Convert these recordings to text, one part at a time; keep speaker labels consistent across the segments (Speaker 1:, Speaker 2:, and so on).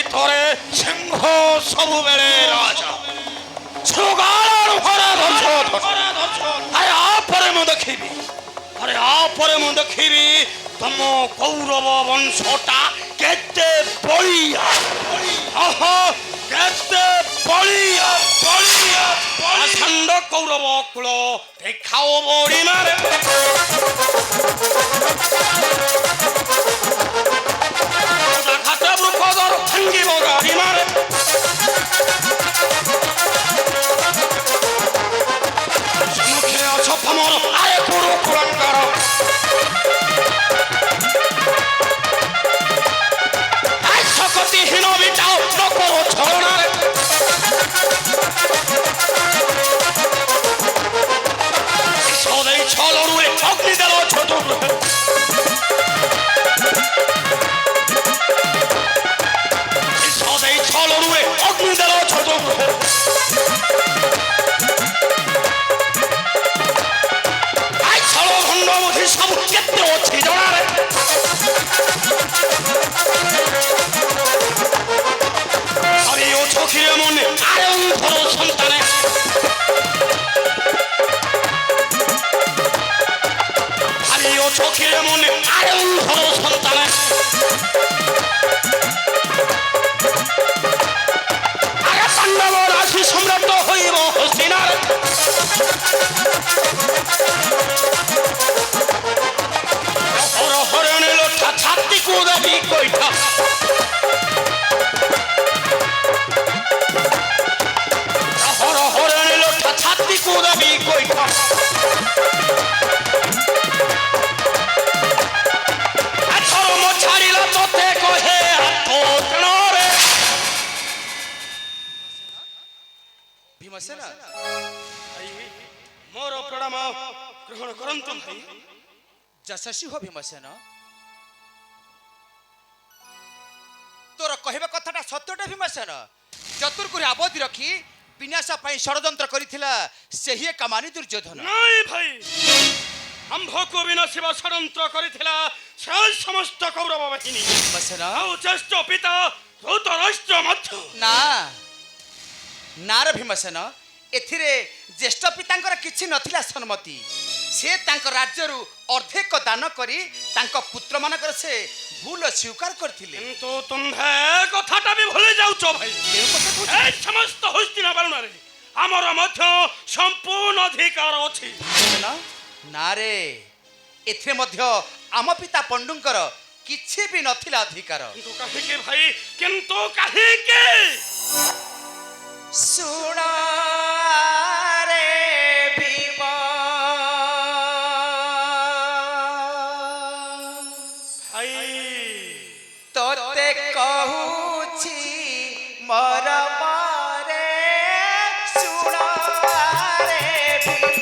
Speaker 1: ଭିତରେ ସିଂହ ସବୁବେଳେ ରାଜା ଶୃଗାଳର ଭରା ଧର୍ଷ ଆରେ ଆପରେ ମୁଁ ଦେଖିବି ତମ କୌରବ ବଂଶଟା କେତେ ବଳିଆ କେତେ ବଳିଆ ଆସଣ୍ଡ କୌରବ କୁଳ ଦେଖାଓ ବଡ଼ି ମାରେ ବୃକଦର ଭାଙ୍ଗିବ ଗାଡ଼ି ମାରେ ସମ୍ମୁଖରେ ଅଛ ତମର ଆଏ କୁରୁ କୁଳଙ୍କର ଶକତିହୀନ ବିଟାଅ ନକର ଛଳନାରେ ସଦେଇ ଛଲରୁଏ ଅଗ୍ନି ଦେଲ ଛୋଟ ସଦେଇ ଛଲରୁଏ ଅଗ୍ନି ଦେଲ ଛୋଟ ଛଳ ଭଣ୍ଡ ବୁଦ୍ଧି ସବୁ କେତେ ଅଛି ଜଣାରେ চোখের মনে আয়ঙ্কর সন্তানে হারিও চোখের মনে আয়ঙ্কর সন্তানে আগে পাণ্ডব রাশি সম্রাট হইব হস্তিনার হরহরণে লোঠা ছাত্রী কুদাবি কইঠা ছাত্রী কুদাবি কইঠা ধর্ম ছাড়িল তোতে কহে আত্মরে ভীমসেন মোর প্রণাম গ্রহণ করন্তু ভাই
Speaker 2: যশস্বী হো ভীমসেন তোর কহিবা কথাটা সত্যটা ভীমসেন চতুর্গুরে আবদ্ধ রখি বিনাশ পাই ষড়যন্ত্র করিছিলা সেই কামানি দুর্যোধন
Speaker 1: নাই ভাই আম্ভকু বিনাশিবা ষড়যন্ত্র করিছিলা সেই সমস্ত কৌরব বাহিনী
Speaker 2: ভীমসেন
Speaker 1: ଆଉ ଜ୍ୟେଷ୍ଠ ପିତା ଧୃତରାଷ୍ଟ୍ର ମଧ୍ୟ
Speaker 2: না না রে ভীমসেন এথিরে জ্যেষ্ঠ পিতাঙ্কর কিছু নথিলা সম্মতি সে তাঙ্ক রাজ্যরু অর্ধেক দান করি তাঙ্ক পুত্র মানকর সে ভুল স্বীকার করଥିଲେ
Speaker 1: কিন্তু তুমি কথাটা বি ভুলে যাওছ ভাই এই সমস্ত হস্তিনা বালনারে আমার মধ্য সম্পূর্ণ অধিকার আছে
Speaker 2: না রে এথিরে মধ্য আম পিতা পণ্ডুঙ্কর কিছু বি নথিলা অধিকার
Speaker 1: কিন্তু কাহিকে ভাই কিন্তু কাহিকে
Speaker 2: শুণ রে ভীম
Speaker 1: ভাই
Speaker 2: তোতে কহুছি মর মারে শুণ রে ভীম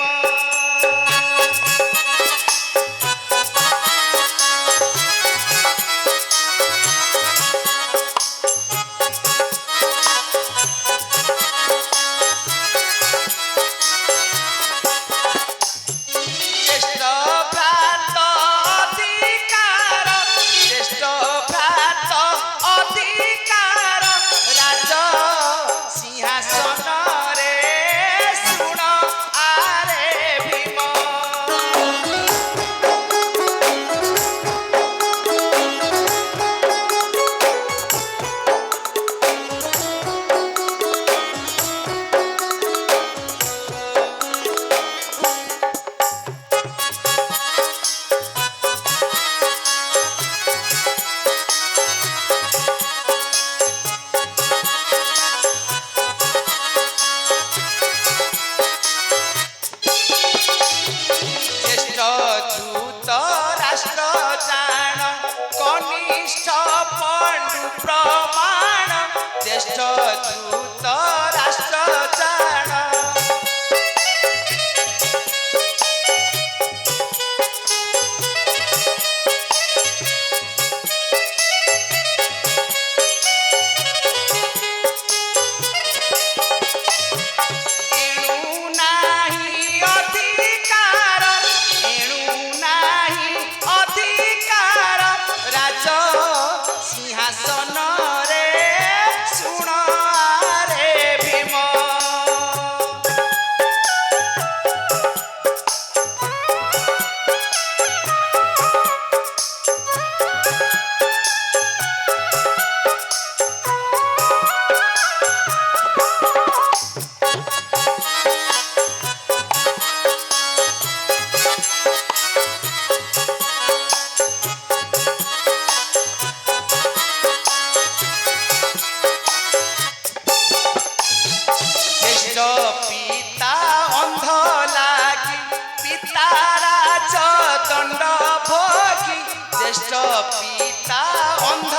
Speaker 2: ପିତା ଅନ୍ଧ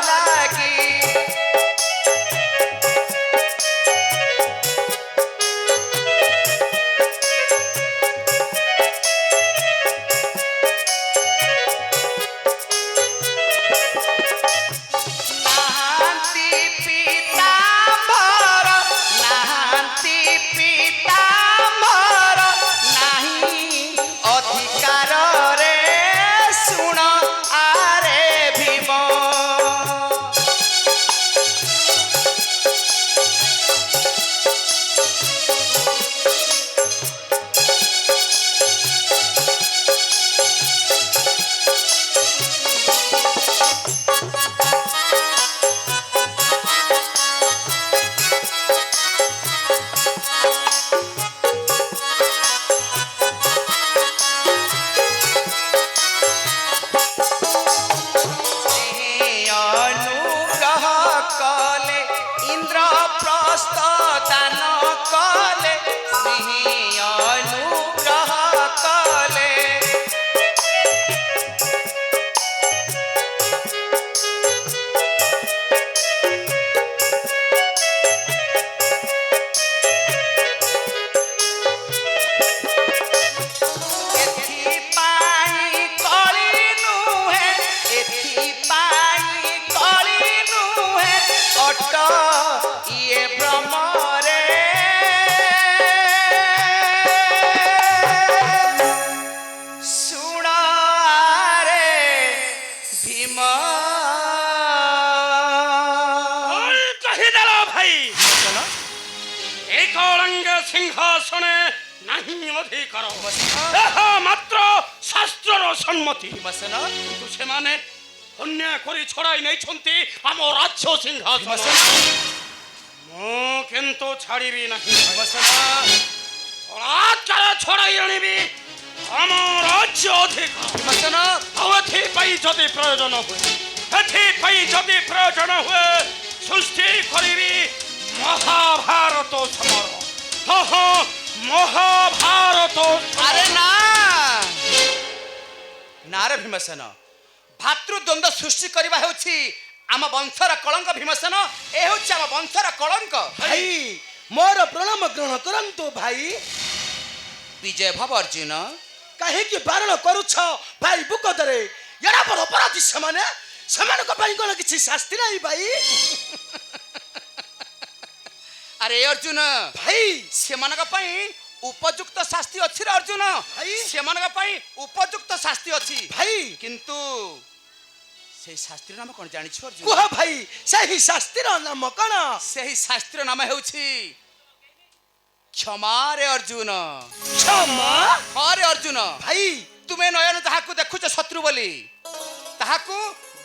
Speaker 2: ଲାଗି ନାହାନ୍ତି ପିତା ମୋର ନାହାନ୍ତି ପିତା ମୋର ନାହିଁ ଅଧିକାରରେ ଶୁଣ ଆରେ ଭୀମ ଅନୁଗ୍ରହ କଲେ ଇନ୍ଦ୍ରପ୍ରସ୍ଥ ଦାନ କଲେ ସ୍ନେହ ଅନୁଗ୍ରହ କଲେ ଏଥିପାଇଁ କଳି ନୁହେଁ ଏଥିପାଇଁ କଳି ନୁହେଁ ଅଟ ଇଏ ଭ୍ରମରେ ଶୁଣ ଆରେ ଭୀମ
Speaker 1: ওই কহিদেল ভাই এই কৌরঙ্গ সিংহাসনে নাহি অধিকার ଏହା ମାତ୍ର ଶାସ୍ତ୍ରର ସମ୍ମତି
Speaker 2: ଭୀମସେନ
Speaker 1: କିନ୍ତୁ ସେମାନେ ଅନ୍ୟାୟ କରି ଛଡ଼ାଇ ନେଇଛନ୍ତି ଆମ ରାଜ୍ୟ ସିଂହାସନ ମୁଁ କିନ୍ତୁ ଛାଡ଼ିବି ନାହିଁ
Speaker 2: ଭୀମସେନ
Speaker 1: ବଳାତ୍କାର ଛଡ଼ାଇ ଆଣିବି ଆମ ରାଜ୍ୟ ଅଧିକାର
Speaker 2: ଭୀମସେନ
Speaker 1: ଆଉ ଏଥିପାଇଁ ଯଦି ପ୍ରୟୋଜନ ହୁଏ ଏଥିପାଇଁ ଯଦି ପ୍ରୟୋଜନ ହୁଏ ସୃଷ୍ଟି କରିବି ମହାଭାରତ ସମର ମହାଭାରତ
Speaker 2: ଆରେ ନା ନାରେ ଭୀମସେନ ଭାତୃଦ୍ୱନ୍ଦ୍ୱ ସୃଷ୍ଟି କରିବା ହେଉଛି ଆମ ବଂଶର କଳଙ୍କ ଭୀମସେନ ଏ ହେଉଛି ଆମ ବଂଶର କଳଙ୍କ
Speaker 3: ଭାଇ ମୋର ପ୍ରଣାମ ଗ୍ରହଣ କରନ୍ତୁ ଭାଇ
Speaker 2: ବିଜୟ ଭାବ ଅର୍ଜୁନ
Speaker 3: କାହିଁକି ବାରଣ କରୁଛ ଭାଇ ବୁକଦରେ ଏରା ବଡ଼ ଅପରାଧୀ ସେମାନଙ୍କ ପାଇଁ କ'ଣ କିଛି ଶାସ୍ତି ନାହିଁ ଭାଇ
Speaker 2: ଆରେ ଅର୍ଜୁନ
Speaker 3: ଭାଇ
Speaker 2: ସେମାନଙ୍କ ପାଇଁ ଉପଯୁକ୍ତ ଶାସ୍ତି ଅଛି ରେ ଅର୍ଜୁନ
Speaker 3: ଭାଇ।
Speaker 2: ସେମାନଙ୍କ ପାଇଁ ଉପଯୁକ୍ତ ଶାସ୍ତି ଅଛି
Speaker 3: ଭାଇ
Speaker 2: କିନ୍ତୁ ସେଇ ଶାସ୍ତ୍ରୀର ନାମ କ'ଣ ଜାଣିଛୁ ଅର୍ଜୁନ
Speaker 3: କୁହ ଭାଇ ସେହି ଶାସ୍ତିର ନାମ କ'ଣ
Speaker 2: ସେହି ଶାସ୍ତ୍ରୀର ନାମ ହେଉଛି କ୍ଷମାରେ ଅର୍ଜୁନ
Speaker 3: କ୍ଷମା
Speaker 2: ହରେ ଅର୍ଜୁନ
Speaker 3: ଭାଇ
Speaker 2: ତୁମେ ନୟନ ଯାହାକୁ ଦେଖୁଛ ଶତ୍ରୁ ବୋଲି ତାହାକୁ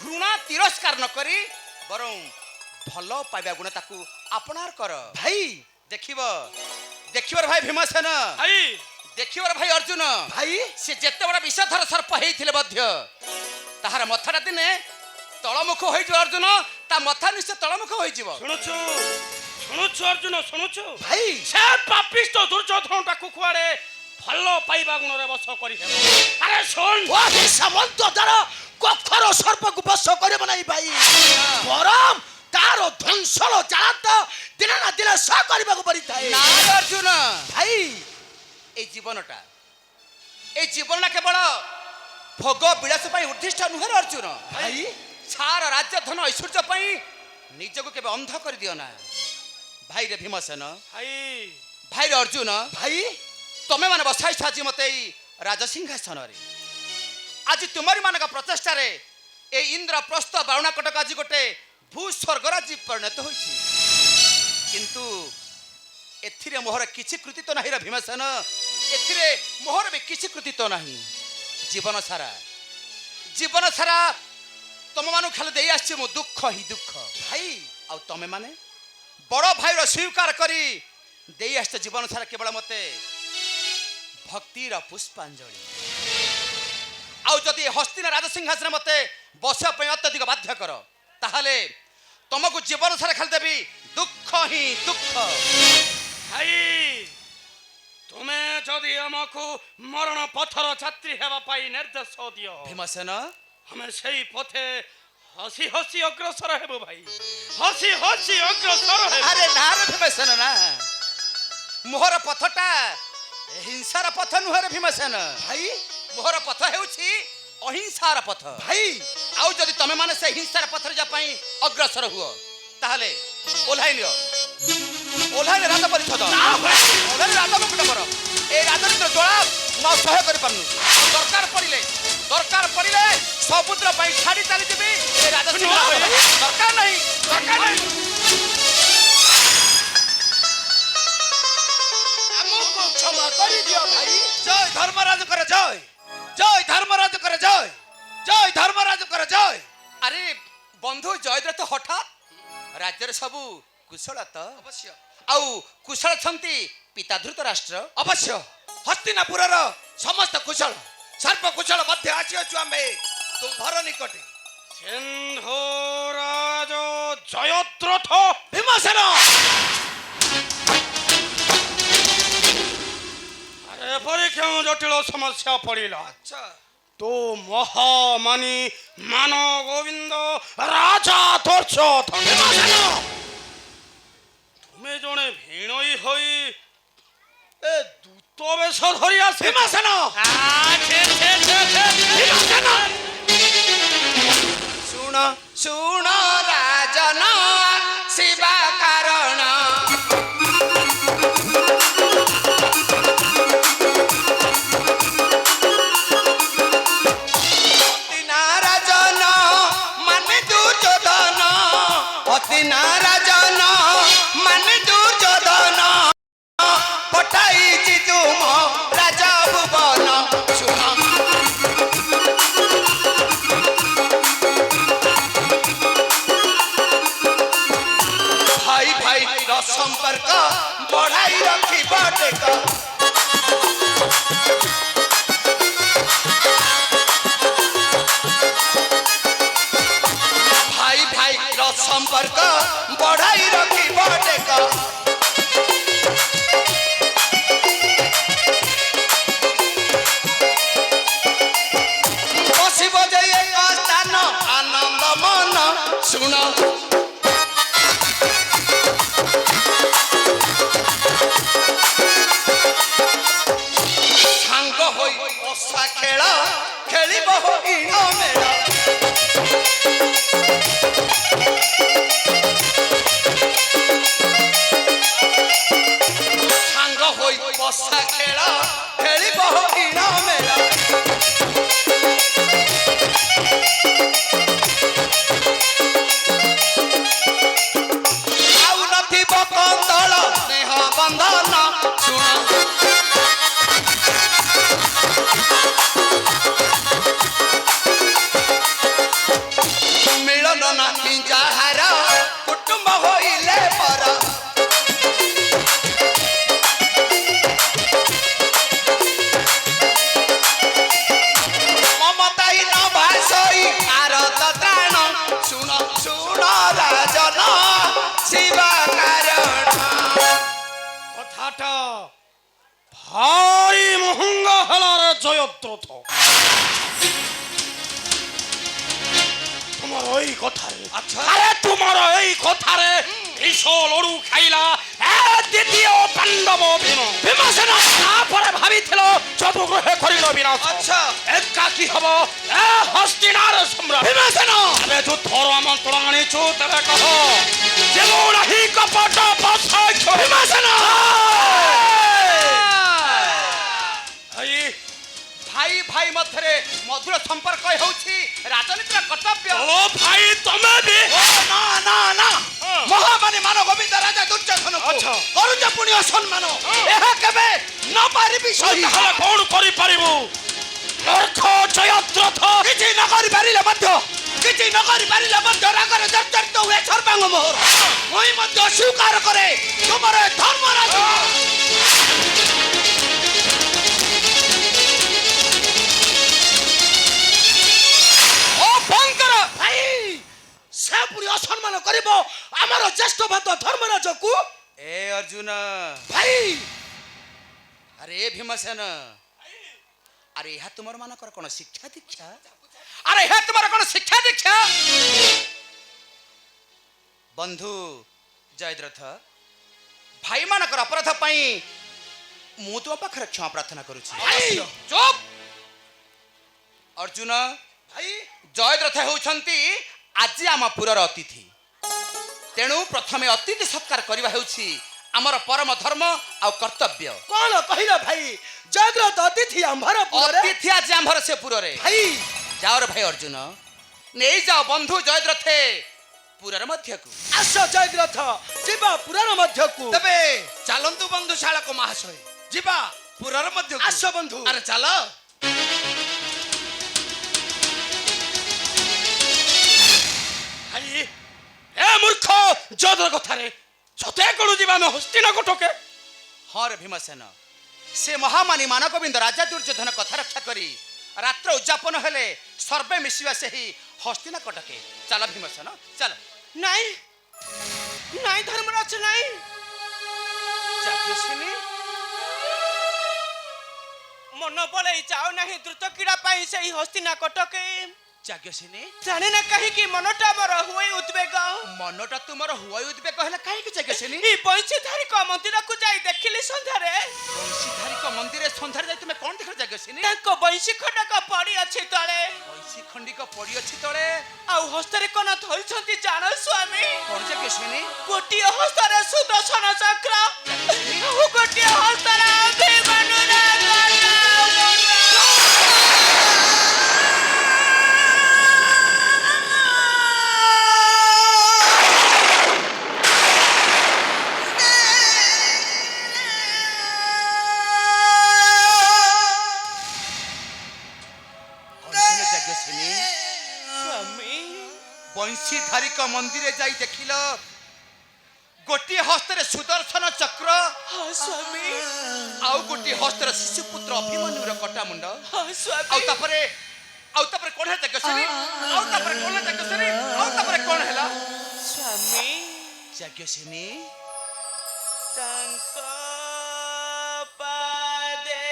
Speaker 2: ଘୃଣା ତିରସ୍କାର ନ କରି ବରଂ ଭଲ ପାଇବା ଗୁଣ ତାକୁ ଆପଣାର କର
Speaker 3: ଭାଇ
Speaker 2: ଦେଖିବାର ଭାଇ ଭୀମସେନ
Speaker 1: ଭାଇ
Speaker 2: ଦେଖିବାର ଭାଇ ଅର୍ଜୁନ
Speaker 3: ଭାଇ
Speaker 2: ସେ ଯେତେ ବଡ଼ ବିଷଧର ସର୍ପ ହେଇଥିଲେ ମଧ୍ୟ ତାହାର ମଥାଟା ଦିନେ ତଳମୁଖ ହୋଇଯିବ ଅର୍ଜୁନ ତା ମଥା ନିଶ୍ଚୟ ତଳମୁଖ ହୋଇଯିବ
Speaker 1: ଶୁଣୁଛୁ ଅର୍ଜୁନ ଶୁଣୁଛୁ
Speaker 3: ଭାଇ
Speaker 1: ସେ ପାପିଷ୍ଟ ଦୁର୍ଯୋଧନଟାକୁ କୁଆଡ଼େ ଭଲ ପାଇବା ଗୁଣରେ ବଶ କରିହେବ ଆରେ ଶୁଣ
Speaker 3: ଓହି ସାମନ୍ତ ଦ୍ୱାରା କଖର ସର୍ପକୁ ବଶ କରିବ ନାହିଁ ଭାଇ ବରଂ ତାର ଧ୍ୱଂସର ଜାତ ଦିନ ନା ଦିନ ସହ କରିବାକୁ ପଡ଼ିଥାଏ
Speaker 2: ନା ଅର୍ଜୁନ
Speaker 3: ଭାଇ
Speaker 2: এই জীবনটা কেবল ভোগ বিলাস পাই উদ্দিষ্ট নুহে অর্জুন
Speaker 3: ভাই
Speaker 2: সার রাজ্য ধন ঐশ্বর্য পাই নিজকে কেবে অন্ধ করে দিও না ভাই রে ভীমসেন ভাই রে অর্জুন
Speaker 3: ভাই
Speaker 2: তুমি মানে বসাইছ আজ মতে এই রাজসিংহাসনরে আজ তোমারি মানক প্রচেষ্টারে এই ইন্দ্রপ্রস্থ বারুণাকটক আজ গোটে ভূস্বর্গরাজ্য পরিণত হয়েছে কিন্তু এথিরে মোহর কিছু কৃতিত্ব নাহি রে ভীমসেন এথিরে মোহর বি কিছু কৃতিত্ব নাহি জীবন সারা তুমি মানু খালি দেই আসছে মো দুঃখ হি দুঃখ ভাই আউ তুমি মানে বড় ভাইর স্বীকার করি দেই আসছে জীবন সারা কেবল মতে ভক্তির পুষ্পাঞ্জলি আউ যদি হস্তিনা রাজসিংহাসন মতে বসা পাই অত্যধিক বাধ্য কর তাহলে তোমাকে জীবন সারা খালি দেবি দুঃখ হি দুঃখ
Speaker 1: ভাই তুমি যদি আমাকে মরণ পথর যাত্রী হেবা পাই নির্দেশ দিও
Speaker 2: ভীমসেন
Speaker 1: ଆମେ ସେଇ ପଥେ ହସି ହସି ଅଗ୍ରସର ହେବୁ ଭାଇ, ହସି ହସି ଅଗ୍ରସର ହେବୁ।
Speaker 2: ଆରେ ନା ରେ ଭୀମସେନ ନା, ମୋହର ପଥଟା ହିଂସାର ପଥ ନୁହେଁ ରେ ଭୀମସେନ।
Speaker 3: ଭାଇ
Speaker 2: ମୋହର ପଥ ହେଉଛି ଅହିଂସାର ପଥ।
Speaker 3: ଭାଇ
Speaker 2: ଆଉ ଯଦି ତମେ ମାନେ ସେ ହିଂସାର ପଥରେ ଯିବା ପାଇଁ ଅଗ୍ରସର ହୁଅ ତାହେଲେ ଓହ୍ଲାଇ ନିଅ, ଓହ୍ଲାଇଲେ ରାଜ ପରିଚ୍ଛଦ, ଓହ୍ଲାଇଲେ ରାଜ ମୁକୁଟ କର। এই ରାଜନୀତିର ଜ୍ୱାଳା ମୁଁ ସହ୍ୟ କରିପାରୁନି। ଦରକାର ପଡ଼ିଲେ ସମୁଦ୍ର ପାଇଁ ଛାଡ଼ି ଚାଲିଯିବି। ଏ ରାଜନୀତି ଦରକାର ନାହିଁ, ଦରକାର ନାହିଁ।
Speaker 3: ଆମକୁ କ୍ଷମା କରିଦିଅ ଭାଇ।
Speaker 4: জয় ধর্মরাজ করে জয়, জয় ধর্মরাজ করে জয়, জয় ধর্মরাজ করে জয়।
Speaker 2: আরে বন্ধু জয়দ্রথ হঠাৎ রাজ্যের সবু কুশল তো?
Speaker 4: অবশ্য
Speaker 2: ଆଉ କୁଶଳ ଅଛନ୍ତି ପିତା ଧୃତରାଷ୍ଟ୍ର?
Speaker 4: অবশ্য হস্তিনাপুরর সমস্ত কুশল সর্ব কুশল মধ্যে আসিছু আমি তুম্ভর নিকটে।
Speaker 1: সিন্ধুরাজ জয়দ্রথ
Speaker 4: ভীমসেন
Speaker 1: এপরি কেউ জটিল সমস্যা পড়িলা?
Speaker 4: আচ্ছা
Speaker 1: তো মহামানী মান গোবিন্দ রাজা দুর্যোধন তুমি জনে ভিণই হই এ দূত বেশ ধরি আসি।
Speaker 4: ভীমসেন
Speaker 2: ଶୁଣ ଶୁଣ ରାଜନ ଶିବା କାରଣ ଅତି ନାରାଜନ ମାନେ ଦୁର୍ଯୋଧନ, ଅତି ନାରାଜନ ମାନେ ଦୁର୍ଯୋଧନ ପଠାଇଛି ତୁମ ରାଜା ଭୁବନ। ଶୁଣ ଭାଇ ଭାଇର ସମ୍ପର୍କ ବଢାଇ ରଖିବ ଟେକ। ଭାଇ ଭାଇର ସମ୍ପର୍କ ବଢାଇ ରଖିବ ଟେକ। ବସିବ ଯେ ଏକ ସ୍ଥାନ ଆନନ୍ଦ ମନ। ଶୁଣ ସାଙ୍ଗ ହୋଇ ପଶା ଖେଳ ଖେଳିବ ଇଣ ମେଳ। ସାଙ୍ଗ ହୋଇ ପଶା ଖେଳ ଖେଳିବ ଇଣ ମେଳ। ଆଉ ନଥିବ କନ୍ଦଳ ସ୍ନେହ ବନ୍ଧନ। ଶୁଣ ମିଳନ ନାହିଁ ଯାହାର କୁଟୁମ୍ବ ହୋଇଲେ ପର। ମମତାହୀନ ଭାଷଇ ଆରତ ତ୍ରାଣ। ଶୁଣ ଶୁଣ ରାଜନ ଶିବା କାରଣ।
Speaker 1: কথাটা ভাই মহঙ্গ হলার জয়দ্রথ তোমার ওই কথারে,
Speaker 4: আচ্ছা
Speaker 1: আরে তোমার এই কথারে ভীষ লড়ু খাইলা এ দ্বিতীয় পাণ্ডব ভীম।
Speaker 4: ভীমসেন
Speaker 1: তারপরে ভাবিছিল চতুর্গ্রহে করিল বিনাশ।
Speaker 4: আচ্ছা
Speaker 1: একা কি হব এ হস্তিনার সম্রাট।
Speaker 4: ভীমসেন
Speaker 1: তবে যুদ্ধর আমন্ত্রণ আনিছু তবে কহ যেমন নাহি কপট বসাইছ।
Speaker 4: ভীমসেন
Speaker 1: ভাই
Speaker 2: ଭାଇ ଭାଇ ମଧ୍ୟରେ ମଧୁର ସମ୍ପର୍କ ହେଉଛି ରାଜନୀତିର କର୍ତ୍ତବ୍ୟ।
Speaker 1: ও ভাই তুমি বি
Speaker 4: না না না মহামানী মান গোবিন্দ রাজা দুর্যোধন
Speaker 1: আচ্ছা।
Speaker 4: করুছ পুণ্য সম্মান ଏହା কেবে ন পারিবি সহি।
Speaker 1: তাহলে কোন করি পারিবু মূর্খ জয়দ্রথ
Speaker 4: କିଛି ନ କରିପାରିଲେ ମଧ୍ୟ କିଛି ନ କରିପାରିଲେ ମଧ୍ୟ ରାଗରେ ଜର୍ଜରିତ ହୁଏ ସର୍ବାଙ୍ଗ ମୋହର। ମୁଇଁ ମଧ୍ୟ ସ୍ୱୀକାର କରେ ତୁମର ଏ ଧର୍ମରାଜ।
Speaker 3: ও ভয়ঙ্কর ভাই সে পুরি অসম্মান করিব আমার জ্যেষ্ঠ ভাত ধর্মরাজକୁ।
Speaker 2: ଏ ଅର୍ଜୁନ
Speaker 3: ভাই
Speaker 2: ଆରେ ଭୀମସେନ, ଆରେ ଏହା ତୁମର ମାନଙ୍କର କ'ଣ ଶିକ୍ଷା ଦୀକ୍ଷା? আরে হে তোমার কোন শিক্ষা দীক্ষা? বন্ধু জয়দ্রথ, ভাইମାନଙ୍କର ଅପରାଧ ପାଇଁ ମୁଁ ତୁମ ପାଖରେ କ୍ଷମା ପ୍ରାର୍ଥନା କରୁଛି। ଚୁପ୍! ଅର୍ଜୁନ,
Speaker 3: ଭାଇ
Speaker 2: ଜୟଦ୍ରଥ ହେଉଛନ୍ତି ଆଜି ଆମ ପୁରର ଅତିଥି। ତେଣୁ ପ୍ରଥମେ ଅତିଥି ସତ୍କାର କରିବା ହେଉଛି ଆମର ପରମ ଧର୍ମ ଆଉ କର୍ତ୍ତବ୍ୟ।
Speaker 3: କଣ କହିଲ ଭାଇ? ଜୟଦ୍ରଥ ଅତିଥି ଆମ୍ଭର ପୁରରେ?
Speaker 2: ଅତିଥି ଆଜି ଆମ୍ଭର ସେ ପୁରରେ।
Speaker 3: ଭାଇ
Speaker 2: ଯାଓ ଭାଇ ଅର୍ଜୁନ, ନେଇଯାଅ ବନ୍ଧୁ ଜୟଦ୍ରଥେ ପୁରର ମଧ୍ୟକୁ।
Speaker 3: ଆସ ଜୟଦ୍ରଥ, ଯିବା ପୁରାଣ ମଧ୍ୟକୁ।
Speaker 4: ତେବେ ଚାଲନ୍ତୁ ବନ୍ଧୁ ଶାଳକ ମହାଶୟ, ଯିବା ପୁରର ମଧ୍ୟ।
Speaker 3: ଆସ ବନ୍ଧୁ।
Speaker 4: ଆରେ ଚାଲ।
Speaker 1: ଭାଇ ଏ ମୂର୍ଖ ଜୟଦ୍ରଥ କଥାରେ ସତେ କଣ ଯିବା ଆମେ ହସ୍ତିନାକଟକେ?
Speaker 2: ହଁ ରେ ଭୀମସେନ, ସେ ମହାମାନି ମାନଗୋବିନ୍ଦ ରାଜା ଦୁର୍ଯ୍ୟୋଧନ କଥା ରକ୍ଷା କରି ରାତ୍ର ଉଯାପନ ହେଲେ ସର୍ବେ ମିଶିବା ସେହି ହସ୍ତିନାକଟକେ। ଚାଲ ଭୀମସେନ ଚାଲ।
Speaker 4: ନାଇଁ ନାଇଁ ଧର୍ମରାଜ ନାଇଁ।
Speaker 2: ଯାଜ୍ଞସେନୀ,
Speaker 4: ମନ ବଳେଇ ଯାଉ ନାହିଁ ଦ୍ରୁତ କ୍ରୀଡ଼ା ପାଇଁ ସେଇ ହସ୍ତିନା କଟକେ।
Speaker 2: ଯାଜ୍ଞସେନୀ,
Speaker 4: ଜାଣେ ନା କାହିଁକି ମନଟା ମୋର ହୁଏ ଉଦ୍ବେଗ।
Speaker 2: ମନଟା ତୁମର ହୁଏ ଉଦ୍ବେଗ ହେଲେ କାହିଁକି ଯାଜ୍ଞସେନୀ?
Speaker 4: এই ବଂଶୀଧାରୀଙ୍କ ମନ୍ଦିରକୁ ଯାଇ ଦେଖିଲି ସନ୍ଧ୍ୟାରେ
Speaker 2: ବଂଶୀଧାରୀଙ୍କ ମନ୍ଦିରରେ ସନ୍ଧ୍ୟାରେ ଯାଇ ତୁମେ କଣ ଦେଖିଲ ଯାଜ୍ଞସେନୀ?
Speaker 4: ତାଙ୍କ ବଂଶୀ ଖଣ୍ଡକ ପଡି ଅଛି ତଳେ,
Speaker 2: ବଂଶୀ ଖଣ୍ଡିକ ପଡି ଅଛି ତଳେ।
Speaker 4: ଆଉ ହସ୍ତରେ କଣ ଧରିଛନ୍ତି ଜାଣ ସ୍ୱାମୀ?
Speaker 2: କଣ ଯାଜ୍ଞସେନୀ?
Speaker 4: ଗୋଟିଏ ହସ୍ତରେ ସୁଦର୍ଶନ ଚକ୍ର, ଆଉ ଗୋଟିଏ ହସ୍ତରେ ଅଭିମନ୍ୟୁର ଗଦା।
Speaker 2: ବଂଶୀଧାରୀଙ୍କ ମନ୍ଦିରରେ ଯାଇ ଦେଖିଲ ଗୋଟିଏ ହସ୍ତରେ ସୁଦର୍ଶନ ଚକ୍ର,
Speaker 4: ହଁ ସ୍ୱାମୀ,
Speaker 2: ଆଉ ଗୋଟିଏ ହସ୍ତରେ ଶିଶୁପୁତ୍ର ଅଭିମନ୍ୟୁର କଟାମୁଣ୍ଡ।
Speaker 4: ହଁ ସ୍ୱାମୀ।
Speaker 2: ଆଉ ତାପରେ କଣ ହେଲା ଯାଜ୍ଞସେନୀ? ଆଉ ତାପରେ କଣ ହେଲା ଯାଜ୍ଞସେନୀ? ଆଉ ତାପରେ କଣ ହେଲା
Speaker 4: ସ୍ୱାମୀ,
Speaker 2: ଯାଜ୍ଞସେନୀ?
Speaker 4: ତାଙ୍କ ପାଦେ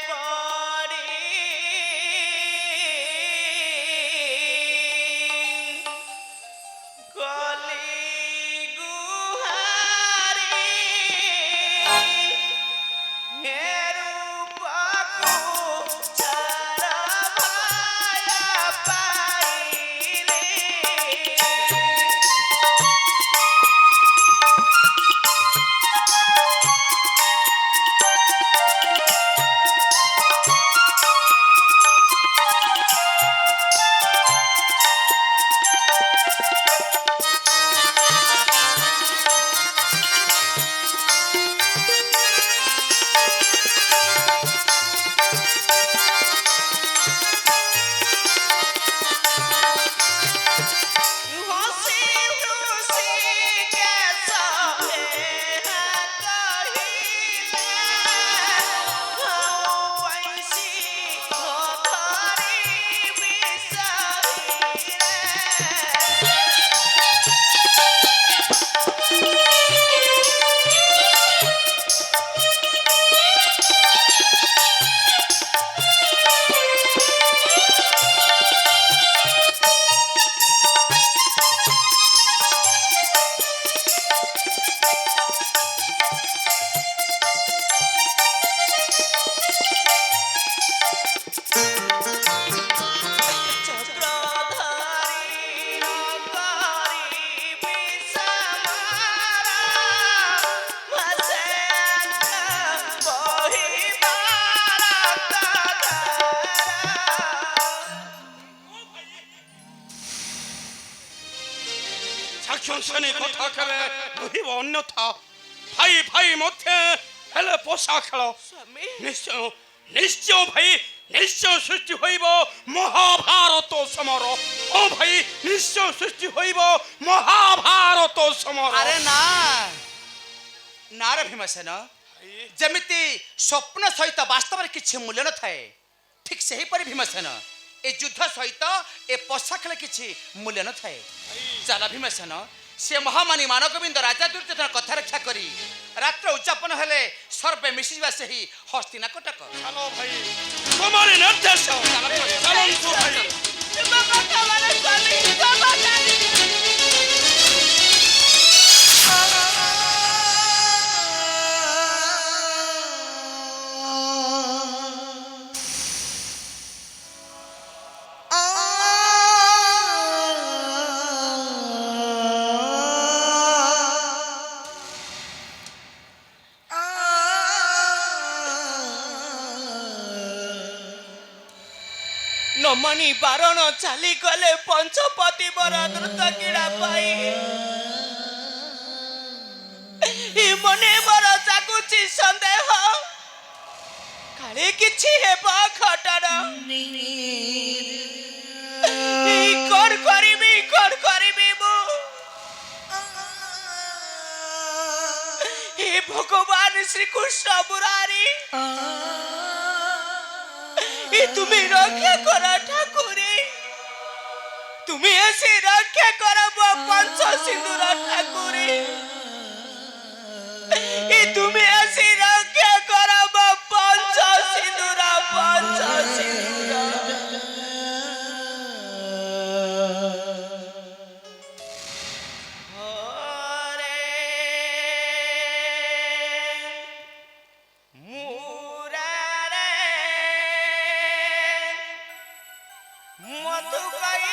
Speaker 4: ପଡ଼ି ଗଲି ଗୁହାରି, ହେ ରୂପକୁ ଚାର ଭାୟା ପାଇଲି।
Speaker 1: ଯାଜ୍ଞସେନୀ କଥା କେବେ କହିବ ଅନ୍ୟଥା ଭାଇ ଭାଇ ମଧ୍ୟରେ ହେଲେ ପୋଷା ଖେଳ।
Speaker 4: ସ୍ୱାମୀ,
Speaker 1: ନିଶ୍ଚୟ ନିଶ୍ଚୟ ଭାଇ, ନିଶ୍ଚୟ ସୃଷ୍ଟି ହୋଇବ ମହାଭାରତ ସମର। ଓ ଭାଇ, ନିଶ୍ଚୟ ସୃଷ୍ଟି ହୋଇବ ମହାଭାରତ ସମର।
Speaker 2: ଆରେ ନା ରେ ଭୀମସେନ, ଯେମିତି ସ୍ୱପ୍ନ ସହିତ ବାସ୍ତବରେ କିଛି ମୂଲ୍ୟ ନଥାଏ, ଠିକ୍ ସେହିପରି ଭୀମସେନ ଏ ଯୁଦ୍ଧ ସହିତ ଏ ପୋଷା ଖେଳ କିଛି ମୂଲ୍ୟ ନଥାଏ। ଚାଲ ଭୀମସେନ, ସେ ମହାମାନି ମାନଗୋବିନ୍ଦ ରାଜା ଦୁର୍ଯ୍ୟୋଧନ କଥା ରକ୍ଷା କରି ରାତ୍ର ଉଯାପନ ହେଲେ ସର୍ବେ ମିଶିଯିବା ସେହି ହସ୍ତିନାକଟକ।
Speaker 1: ଚାଲ ଭାଇ। তোমার নির্দেশ চালন্তু ভাই
Speaker 4: ତୁମ କଥା ମାନେ ସ୍ୱାମୀ କ୍ଷମା ଚାଲି ନମନି ବାରଣ ଚାଲିଗଲେ ପଞ୍ଚପତି ବର ଦ୍ରୁତ କ୍ରୀଡ଼ା ପାଇ ମନେ ବର ଜାଗୁଛି ସନ୍ଦେହ କାଳେ କିଛି ହେବ ଘଟଣା କଣ କରିବି ମୁଁ हे भगवान श्री कृष्ण मुरारी तुम्हें रक्षा कर ठाकुरे तुम्हें ऐसे रक्षा कर पंच सिंदूर ठाकुरे तुम्हें ऐसे रक्षा कर पंच सिंदूर मधु कई